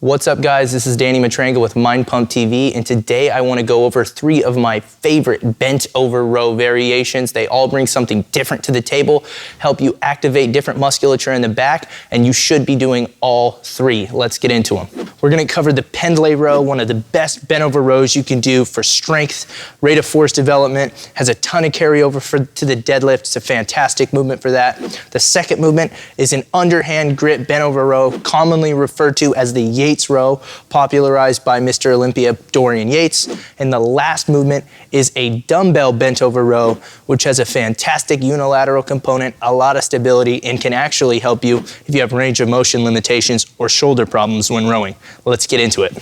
What's up guys, this is Danny Matranga with Mind Pump TV, and today I want to go over 3 of my favorite bent over row variations. They all bring something different to the table, help you activate different musculature in the back, and you should be doing all 3. Let's get into them. We're going to cover the Pendlay Row, one of the best bent over rows you can do for strength, rate of force development, has a ton of carryover to the deadlift. It's a fantastic movement for that. The second movement is an underhand grip bent over row, commonly referred to as the Yates Row, popularized by Mr. Olympia Dorian Yates. And the last movement is a dumbbell bent over row, which has a fantastic unilateral component, a lot of stability, and can actually help you if you have range of motion limitations or shoulder problems when rowing. Let's get into it.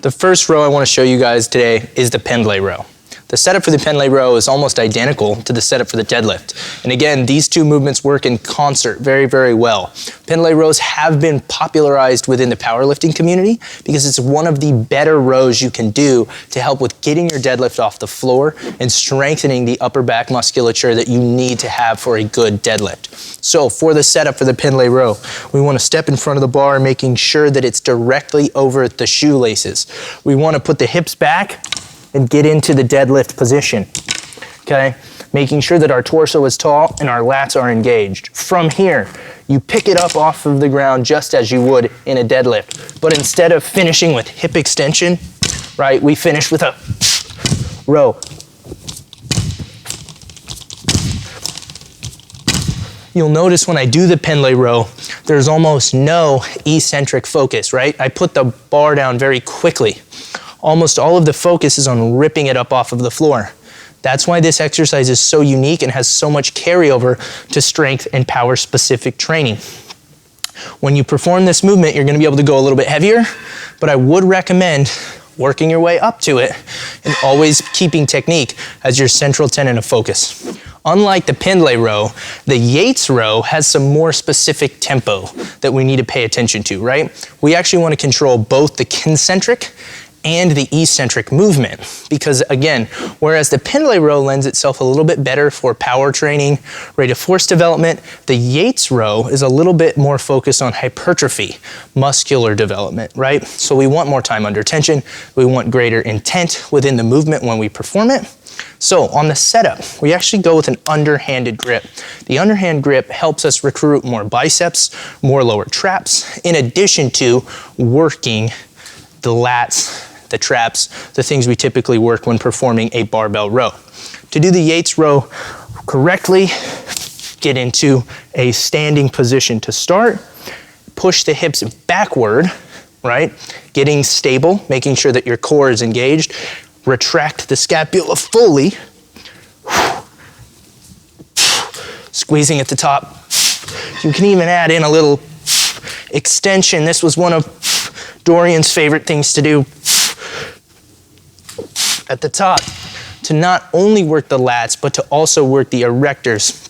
The first row I want to show you guys today is the Pendlay Row. The setup for the Pendlay Row is almost identical to the setup for the deadlift. And again, these two movements work in concert very, very well. Pendlay rows have been popularized within the powerlifting community because it's one of the better rows you can do to help with getting your deadlift off the floor and strengthening the upper back musculature that you need to have for a good deadlift. So for the setup for the Pendlay Row, we want to step in front of the bar, making sure that it's directly over the shoelaces. We want to put the hips back and get into the deadlift position, okay? Making sure that our torso is tall and our lats are engaged. From here, you pick it up off of the ground just as you would in a deadlift. But instead of finishing with hip extension, right, we finish with a row. You'll notice when I do the Pendlay Row, there's almost no eccentric focus, right? I put the bar down very quickly. Almost all of the focus is on ripping it up off of the floor. That's why this exercise is so unique and has so much carryover to strength and power specific training. When you perform this movement, you're gonna be able to go a little bit heavier, but I would recommend working your way up to it and always keeping technique as your central tenet of focus. Unlike the Pendlay Row, the Yates Row has some more specific tempo that we need to pay attention to, right? We actually want to control both the concentric and the eccentric movement, because again, whereas the Pendlay Row lends itself a little bit better for power training, rate of force development, the Yates Row is a little bit more focused on hypertrophy, muscular development, right? So we want more time under tension, we want greater intent within the movement when we perform it. So on the setup, we actually go with an underhanded grip. The underhand grip helps us recruit more biceps, more lower traps, in addition to working the lats, the traps, the things we typically work when performing a barbell row. To do the Yates Row correctly, get into a standing position to start, push the hips backward, right? Getting stable, making sure that your core is engaged, retract the scapula fully, squeezing at the top. You can even add in a little extension. This was one of Dorian's favorite things to do at the top, to not only work the lats, but to also work the erectors.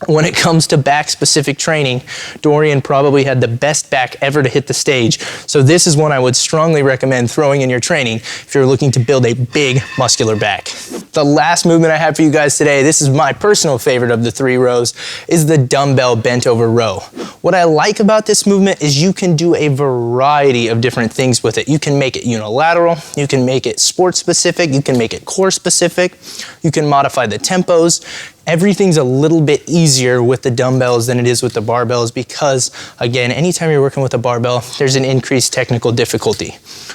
When it comes to back specific training, Dorian probably had the best back ever to hit the stage. So this is one I would strongly recommend throwing in your training if you're looking to build a big muscular back. The last movement I have for you guys today, this is my personal favorite of the 3 rows, is the dumbbell bent over row. What I like about this movement is you can do a variety of different things with it. You can make it unilateral, you can make it sport specific, you can make it core specific, you can modify the tempos. Everything's a little bit easier with the dumbbells than it is with the barbells because, again, anytime you're working with a barbell, there's an increased technical difficulty.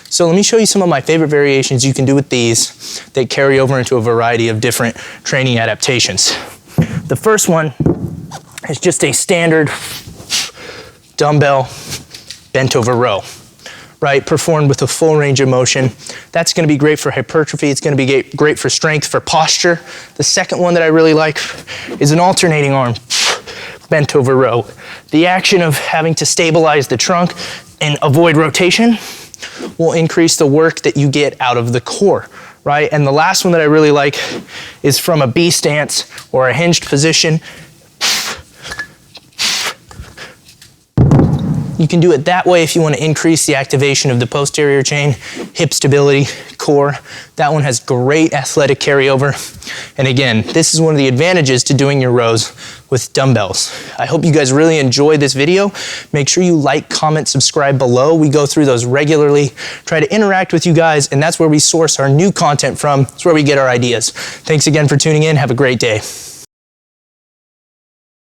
So let me show you some of my favorite variations you can do with these that carry over into a variety of different training adaptations. The first one is just a standard dumbbell bent over row, right? Performed with a full range of motion. That's gonna be great for hypertrophy. It's gonna be great for strength, for posture. The second one that I really like is an alternating arm bent over row. The action of having to stabilize the trunk and avoid rotation will increase the work that you get out of the core, right? And the last one that I really like is from a B stance or a hinged position. You can do it that way if you want to increase the activation of the posterior chain, hip stability, core. That one has great athletic carryover. And again, this is one of the advantages to doing your rows with dumbbells. I hope you guys really enjoy this video. Make sure you like, comment, subscribe below. We go through those regularly, try to interact with you guys, and that's where we source our new content from. It's where we get our ideas. Thanks again for tuning in. Have a great day.